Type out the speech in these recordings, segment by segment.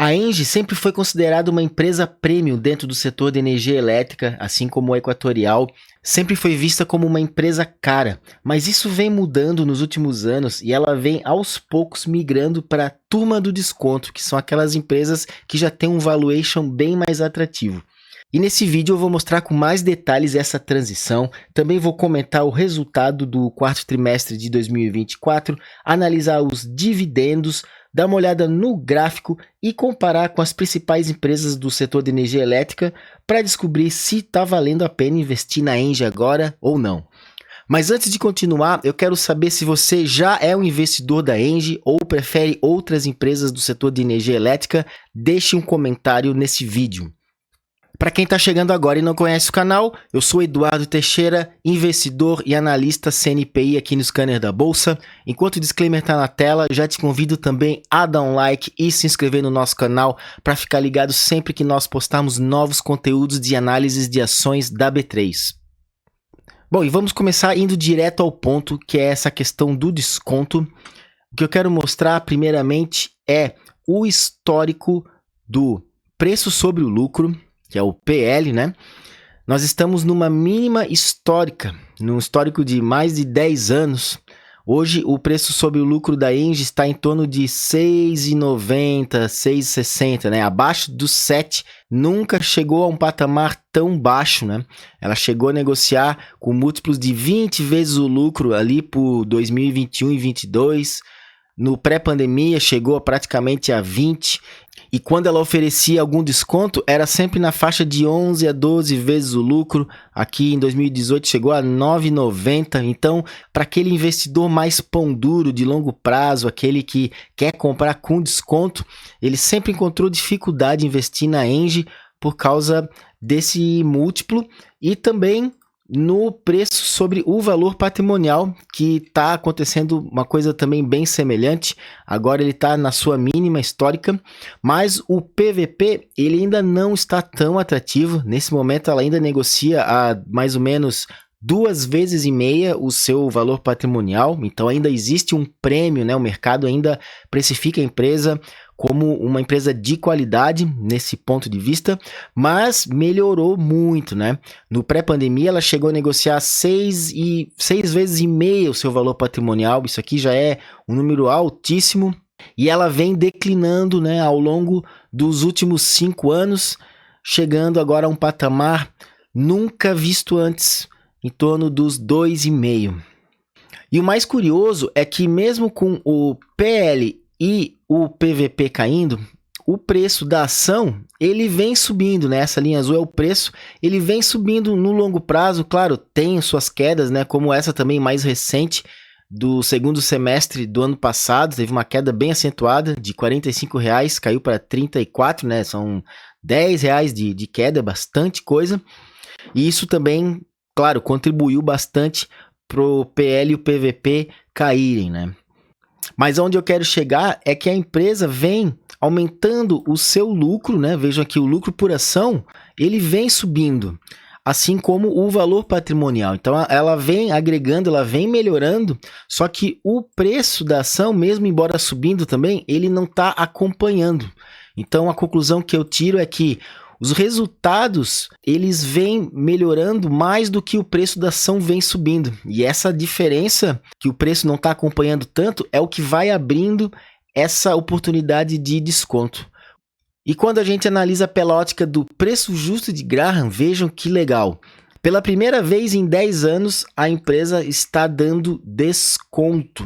A ENGIE sempre foi considerada uma empresa premium dentro do setor de energia elétrica, assim como a Equatorial sempre foi vista como uma empresa cara, mas isso vem mudando nos últimos anos e ela vem aos poucos migrando para a turma do desconto, que são aquelas empresas que já têm um valuation bem mais atrativo. E nesse vídeo eu vou mostrar com mais detalhes essa transição, também vou comentar o resultado do quarto trimestre de 2024, analisar os dividendos, dar uma olhada no gráfico e comparar com as principais empresas do setor de energia elétrica para descobrir se está valendo a pena investir na ENGIE agora ou não. Mas antes de continuar, eu quero saber se você já é um investidor da ENGIE ou prefere outras empresas do setor de energia elétrica. Deixe um comentário nesse vídeo. Para quem está chegando agora e não conhece o canal, eu sou Eduardo Teixeira, investidor e analista CNPI aqui no Scanner da Bolsa. Enquanto o disclaimer está na tela, já te convido também a dar um like e se inscrever no nosso canal para ficar ligado sempre que nós postarmos novos conteúdos de análises de ações da B3. Bom, e vamos começar indo direto ao ponto, que é essa questão do desconto. O que eu quero mostrar primeiramente é o histórico do preço sobre o lucro, que é o PL, né? Nós estamos numa mínima histórica, num histórico de mais de 10 anos. Hoje, o preço sobre o lucro da ENGIE está em torno de 6,90, 6,60, né? Abaixo dos 7, nunca chegou a um patamar tão baixo, né? Ela chegou a negociar com múltiplos de 20 vezes o lucro ali por 2021 e 2022. No pré-pandemia, chegou praticamente a 20. E quando ela oferecia algum desconto, era sempre na faixa de 11 a 12 vezes o lucro. Aqui em 2018 chegou a 9,90. Então, para aquele investidor mais pão duro, de longo prazo, aquele que quer comprar com desconto, ele sempre encontrou dificuldade em investir na ENGIE por causa desse múltiplo e também no preço sobre o valor patrimonial, que está acontecendo uma coisa também bem semelhante. Agora ele está na sua mínima histórica, mas o PVP ele ainda não está tão atrativo. Nesse momento ela ainda negocia a mais ou menos 2,5 vezes o seu valor patrimonial, então ainda existe um prêmio, né? O mercado ainda precifica a empresa como uma empresa de qualidade nesse ponto de vista, mas melhorou muito, né? No pré-pandemia ela chegou a negociar 6,5 vezes o seu valor patrimonial. Isso aqui já é um número altíssimo e ela vem declinando, né, ao longo dos últimos 5 anos, chegando agora a um patamar nunca visto antes, em torno dos 2,5. E o mais curioso é que mesmo com o PL e o PVP caindo, o preço da ação ele vem subindo, né? Essa linha azul é o preço, ele vem subindo no longo prazo. Claro, tem suas quedas, né? Como essa também mais recente do segundo semestre do ano passado, teve uma queda bem acentuada de R$45, caiu para 34, né? São R$10 de queda, bastante coisa. E isso também, claro, contribuiu bastante para o PL e o PVP caírem, né? Mas onde eu quero chegar é que a empresa vem aumentando o seu lucro, né? Vejam aqui, o lucro por ação, ele vem subindo, assim como o valor patrimonial. Então, ela vem agregando, ela vem melhorando, só que o preço da ação, mesmo embora subindo também, ele não está acompanhando. Então, a conclusão que eu tiro é que os resultados, eles vêm melhorando mais do que o preço da ação vem subindo. E essa diferença, que o preço não está acompanhando tanto, é o que vai abrindo essa oportunidade de desconto. E quando a gente analisa pela ótica do preço justo de Graham, vejam que legal. Pela primeira vez em 10 anos, a empresa está dando desconto.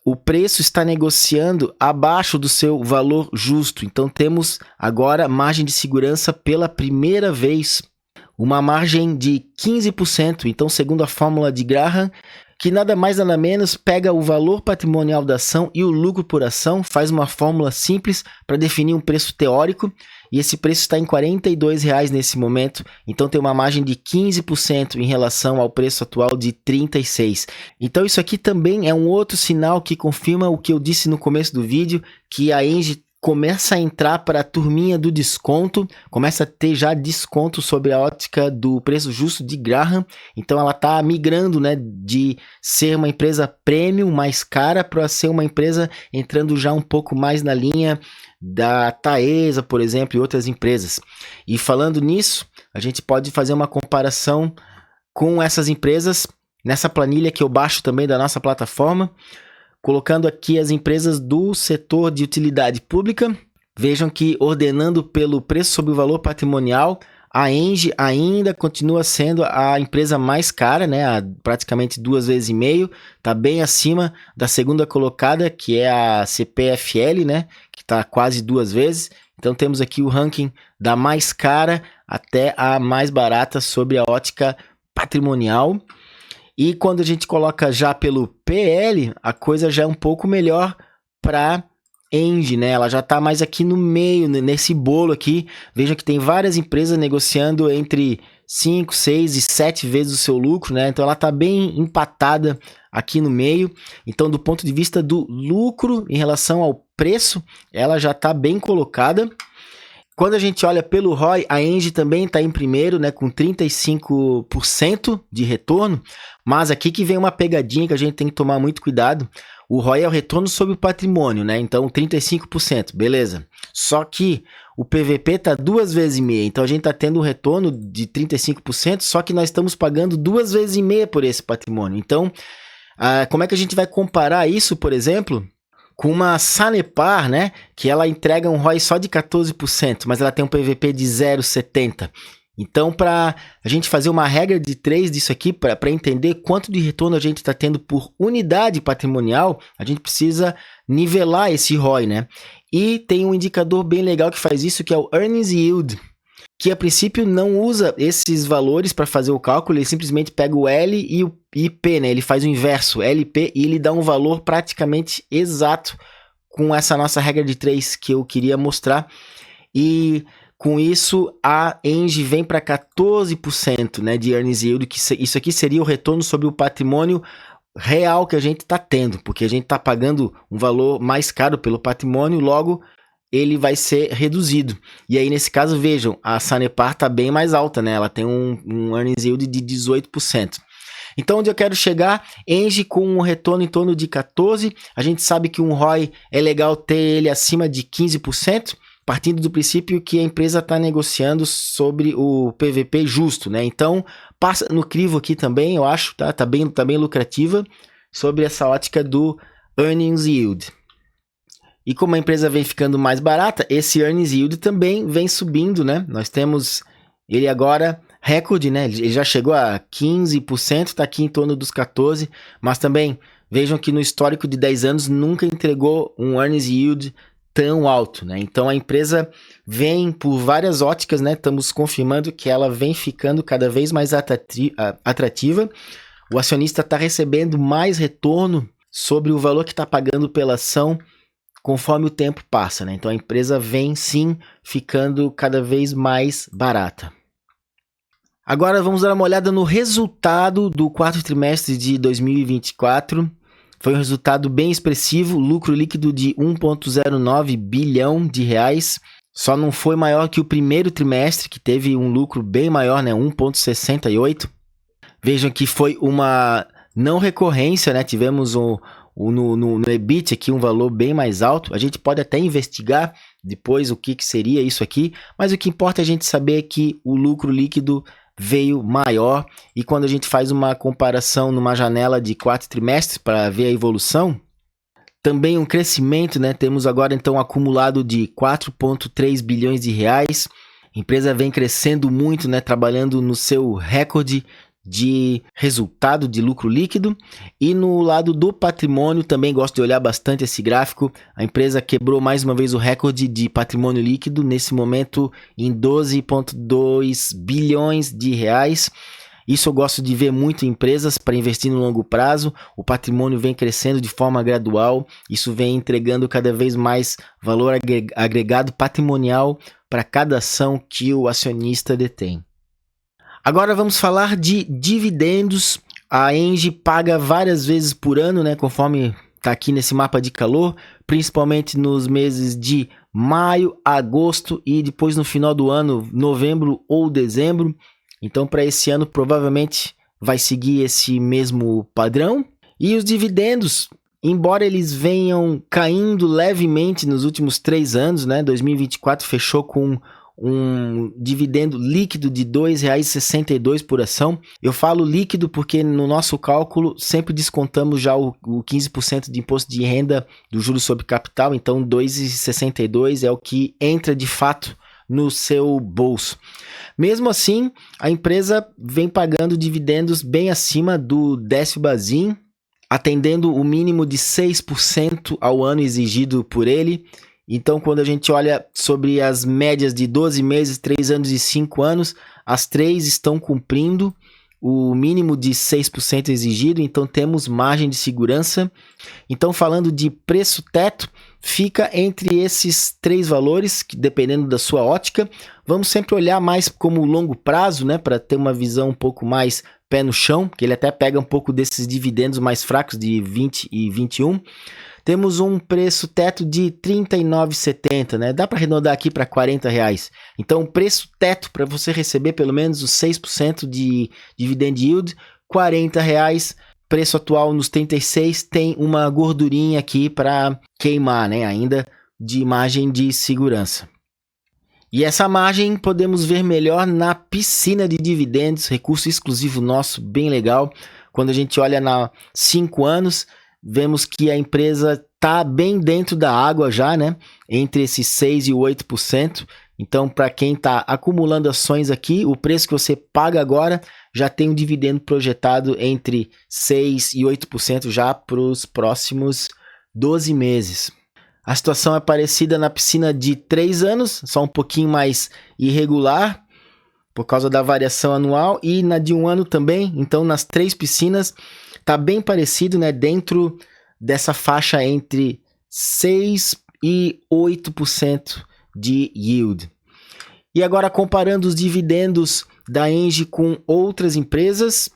O preço está negociando abaixo do seu valor justo. Então, temos agora margem de segurança pela primeira vez. Uma margem de 15%. Então, segundo a fórmula de Graham, que nada mais nada menos pega o valor patrimonial da ação e o lucro por ação, faz uma fórmula simples para definir um preço teórico, e esse preço está em R$42 nesse momento, então tem uma margem de 15% em relação ao preço atual de 36. Então isso aqui também é um outro sinal que confirma o que eu disse no começo do vídeo, que a ENGIE começa a entrar para a turminha do desconto, começa a ter já desconto sobre a ótica do preço justo de Graham, então ela está migrando, né, de ser uma empresa premium mais cara para ser uma empresa entrando já um pouco mais na linha da Taesa, por exemplo, e outras empresas. E falando nisso, a gente pode fazer uma comparação com essas empresas nessa planilha que eu baixo também da nossa plataforma, colocando aqui as empresas do setor de utilidade pública. Vejam que ordenando pelo preço sobre o valor patrimonial, a Engie ainda continua sendo a empresa mais cara, né? Praticamente 2,5 vezes, está bem acima da segunda colocada, que é a CPFL, né? Que está quase 2 vezes. Então temos aqui o ranking da mais cara até a mais barata sobre a ótica patrimonial. E quando a gente coloca já pelo PL, a coisa já é um pouco melhor para Engie, né? Ela já está mais aqui no meio, nesse bolo aqui. Veja que tem várias empresas negociando entre 5, 6 e 7 vezes o seu lucro, né? Então ela está bem empatada aqui no meio. Então, do ponto de vista do lucro em relação ao preço, ela já está bem colocada. Quando a gente olha pelo ROI, a Engie também está em primeiro, né, com 35% de retorno, mas aqui que vem uma pegadinha que a gente tem que tomar muito cuidado. O ROI é o retorno sobre o patrimônio, né? Então 35%, beleza. Só que o PVP está 2,5 vezes, então a gente está tendo um retorno de 35%, só que nós estamos pagando 2,5 vezes por esse patrimônio. Então, como é que a gente vai comparar isso, por exemplo, com uma Sanepar, né, que ela entrega um ROI só de 14%, mas ela tem um PVP de 0,70. Então, para a gente fazer uma regra de 3 disso aqui, para entender quanto de retorno a gente está tendo por unidade patrimonial, a gente precisa nivelar esse ROI, né? E tem um indicador bem legal que faz isso, que é o Earnings Yield, que a princípio não usa esses valores para fazer o cálculo, ele simplesmente pega o L e o IP, né? Ele faz o inverso, LP, e ele dá um valor praticamente exato com essa nossa regra de 3 que eu queria mostrar. E com isso, a Engie vem para 14%, né, de Earnings Yield, que isso aqui seria o retorno sobre o patrimônio real que a gente está tendo, porque a gente está pagando um valor mais caro pelo patrimônio, logo ele vai ser reduzido. E aí, nesse caso, vejam, a Sanepar está bem mais alta, né? Ela tem um Earnings Yield de 18%. Então, onde eu quero chegar, Engie com um retorno em torno de 14%. A gente sabe que um ROI é legal ter ele acima de 15%, partindo do princípio que a empresa está negociando sobre o PVP justo, né? Então, passa no crivo aqui também, eu acho, tá bem lucrativa, sobre essa ótica do Earnings Yield. E como a empresa vem ficando mais barata, esse Earnings Yield também vem subindo, né? Nós temos ele agora recorde, né? Ele já chegou a 15%, está aqui em torno dos 14%, mas também vejam que no histórico de 10 anos nunca entregou um Earnings Yield tão alto, né? Então a empresa vem por várias óticas, né? Estamos confirmando que ela vem ficando cada vez mais atrativa. O acionista está recebendo mais retorno sobre o valor que está pagando pela ação conforme o tempo passa, né? Então a empresa vem sim ficando cada vez mais barata. Agora vamos dar uma olhada no resultado do quarto trimestre de 2024. Foi um resultado bem expressivo, lucro líquido de 1,09 bilhão de reais. Só não foi maior que o primeiro trimestre, que teve um lucro bem maior, né? 1,68. Vejam que foi uma não recorrência, né? Tivemos no EBIT aqui um valor bem mais alto. A gente pode até investigar depois o que seria isso aqui, mas o que importa é a gente saber que o lucro líquido veio maior, e quando a gente faz uma comparação numa janela de 4 trimestres para ver a evolução, também um crescimento, né? Temos agora então um acumulado de 4,3 bilhões de reais. A empresa vem crescendo muito, né? Trabalhando no seu recorde de resultado de lucro líquido. E no lado do patrimônio, também gosto de olhar bastante esse gráfico. A empresa quebrou mais uma vez o recorde de patrimônio líquido, nesse momento em 12,2 bilhões de reais. Isso eu gosto de ver muito em empresas para investir no longo prazo. O patrimônio vem crescendo de forma gradual. Isso vem entregando cada vez mais valor agregado patrimonial para cada ação que o acionista detém. Agora vamos falar de dividendos. A Engie paga várias vezes por ano, né, conforme tá aqui nesse mapa de calor, principalmente nos meses de maio, agosto e depois no final do ano, novembro ou dezembro. Então, para esse ano, provavelmente vai seguir esse mesmo padrão. E os dividendos, embora eles venham caindo levemente nos últimos 3 anos, né? 2024 fechou com um dividendo líquido de R$ 2,62 por ação. Eu falo líquido porque no nosso cálculo sempre descontamos já o 15% de imposto de renda do juros sobre capital, então R$ 2,62 é o que entra de fato no seu bolso. Mesmo assim, a empresa vem pagando dividendos bem acima do décimo Bazin, atendendo o mínimo de 6% ao ano exigido por ele. Então, quando a gente olha sobre as médias de 12 meses, 3 anos e 5 anos, as 3 estão cumprindo o mínimo de 6% exigido, então temos margem de segurança. Então, falando de preço teto, fica entre esses 3 valores, que dependendo da sua ótica, vamos sempre olhar mais como longo prazo, né, para ter uma visão um pouco mais pé no chão, que ele até pega um pouco desses dividendos mais fracos de 20 e 21. Temos um preço teto de R$ 39,70, né? Dá para arredondar aqui para R$ 40. Então, o preço teto para você receber pelo menos os 6% de dividend yield, R$ 40. Preço atual nos 36, tem uma gordurinha aqui para queimar, né? Ainda de margem de segurança. E essa margem podemos ver melhor na piscina de dividendos, recurso exclusivo nosso, bem legal. Quando a gente olha na 5 anos, vemos que a empresa está bem dentro da água já, né? Entre esses 6% e 8%. Então, para quem está acumulando ações aqui, o preço que você paga agora já tem um dividendo projetado entre 6% e 8% já para os próximos 12 meses. A situação é parecida na piscina de 3 anos, só um pouquinho mais irregular, por causa da variação anual, e na de 1 ano também. Então, nas 3 piscinas, está bem parecido, né? Dentro dessa faixa entre 6% e 8% de yield. E agora, comparando os dividendos da Engie com outras empresas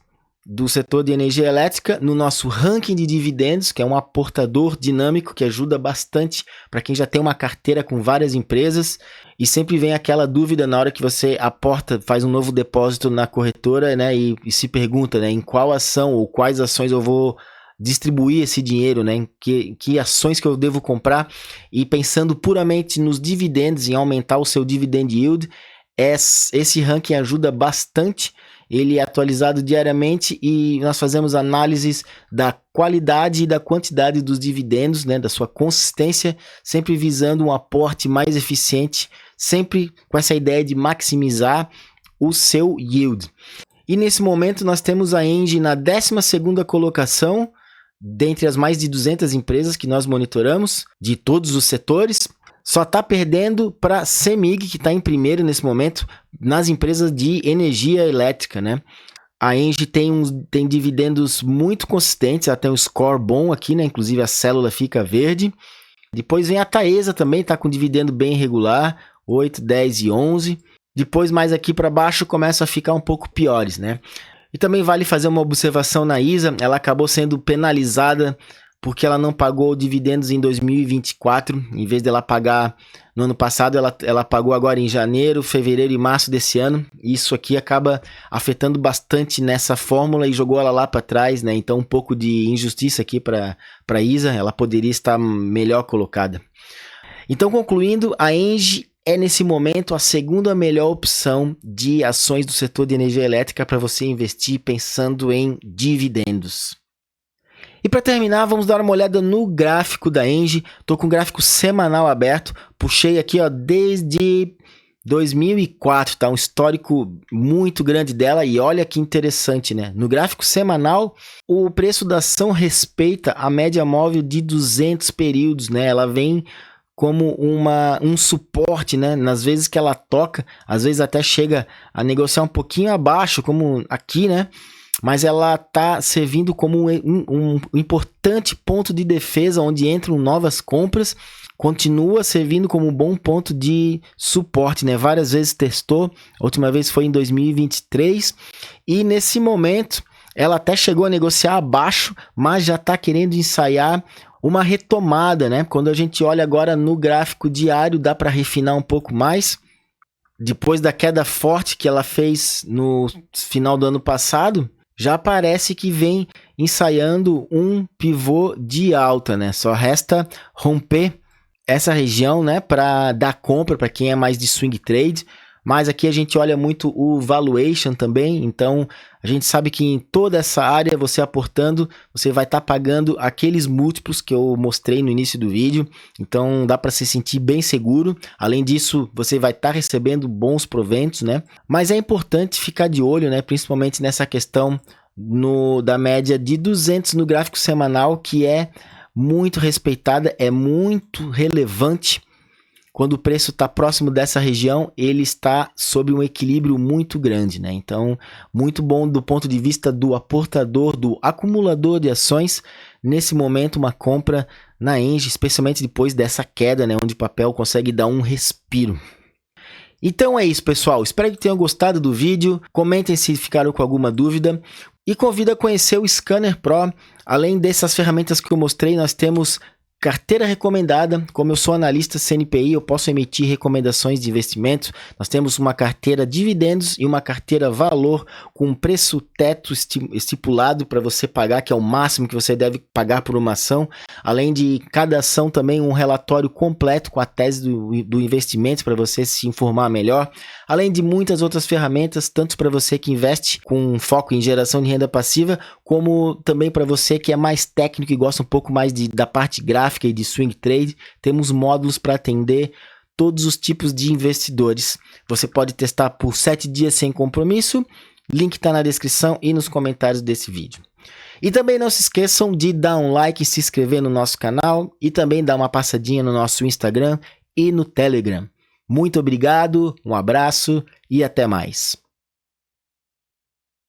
do setor de energia elétrica, no nosso ranking de dividendos, que é um aportador dinâmico que ajuda bastante para quem já tem uma carteira com várias empresas, e sempre vem aquela dúvida na hora que você aporta, faz um novo depósito na corretora, né, e se pergunta, né, em qual ação ou quais ações eu vou distribuir esse dinheiro, né, em que ações que eu devo comprar, e pensando puramente nos dividendos, em aumentar o seu dividend yield, esse ranking ajuda bastante. Ele é atualizado diariamente e nós fazemos análises da qualidade e da quantidade dos dividendos, né, da sua consistência, sempre visando um aporte mais eficiente, sempre com essa ideia de maximizar o seu yield. E nesse momento nós temos a Engie na 12ª colocação, dentre as mais de 200 empresas que nós monitoramos, de todos os setores. Só está perdendo para a CEMIG, que está em primeiro nesse momento, nas empresas de energia elétrica, né? A Engie tem dividendos muito consistentes, ela tem um score bom aqui, né? Inclusive a célula fica verde. Depois vem a Taesa também, está com dividendo bem regular, 8, 10 e 11. Depois mais aqui para baixo começa a ficar um pouco piores, né? E também vale fazer uma observação na ISA, ela acabou sendo penalizada porque ela não pagou dividendos em 2024, em vez dela pagar no ano passado, ela pagou agora em janeiro, fevereiro e março desse ano. Isso aqui acaba afetando bastante nessa fórmula e jogou ela lá para trás, né? Então um pouco de injustiça aqui para a ISA, ela poderia estar melhor colocada. Então, concluindo, a Engie é nesse momento a segunda melhor opção de ações do setor de energia elétrica para você investir pensando em dividendos. E para terminar, vamos dar uma olhada no gráfico da Engie. Estou com o gráfico semanal aberto. Puxei aqui, ó, desde 2004, tá? Um histórico muito grande dela. E olha que interessante, né? No gráfico semanal, o preço da ação respeita a média móvel de 200 períodos, né? Ela vem como um suporte, né? Nas vezes que ela toca, às vezes até chega a negociar um pouquinho abaixo, como aqui, né? Mas ela está servindo como um importante ponto de defesa, onde entram novas compras, continua servindo como um bom ponto de suporte, né? Várias vezes testou, a última vez foi em 2023, e nesse momento ela até chegou a negociar abaixo, mas já está querendo ensaiar uma retomada, né? Quando a gente olha agora no gráfico diário, dá para refinar um pouco mais. Depois da queda forte que ela fez no final do ano passado, já parece que vem ensaiando um pivô de alta, né? Só resta romper essa região, né, para dar compra para quem é mais de swing trade. Mas aqui a gente olha muito o valuation também, então a gente sabe que em toda essa área, você aportando, você vai estar pagando aqueles múltiplos que eu mostrei no início do vídeo, então dá para se sentir bem seguro. Além disso, você vai estar recebendo bons proventos, né? Mas é importante ficar de olho, né, principalmente nessa questão da média de 200 no gráfico semanal, que é muito respeitada, é muito relevante. Quando o preço está próximo dessa região, ele está sob um equilíbrio muito grande, né? Então, muito bom do ponto de vista do aportador, do acumulador de ações. Nesse momento, uma compra na Engie, especialmente depois dessa queda, né? Onde o papel consegue dar um respiro. Então é isso, pessoal. Espero que tenham gostado do vídeo. Comentem se ficaram com alguma dúvida. E convido a conhecer o Scanner Pro. Além dessas ferramentas que eu mostrei, nós temos carteira recomendada. Como eu sou analista CNPI, eu posso emitir recomendações de investimentos. Nós temos uma carteira dividendos e uma carteira valor com um preço teto estipulado para você pagar, que é o máximo que você deve pagar por uma ação. Além de cada ação também um relatório completo com a tese do investimento para você se informar melhor. Além de muitas outras ferramentas, tanto para você que investe com foco em geração de renda passiva, como também para você que é mais técnico e gosta um pouco mais da parte gráfica e de swing trade. Temos módulos para atender todos os tipos de investidores. Você pode testar por 7 dias sem compromisso. Link está na descrição e nos comentários desse vídeo. E também não se esqueçam de dar um like e se inscrever no nosso canal e também dar uma passadinha no nosso Instagram e no Telegram. Muito obrigado, um abraço e até mais.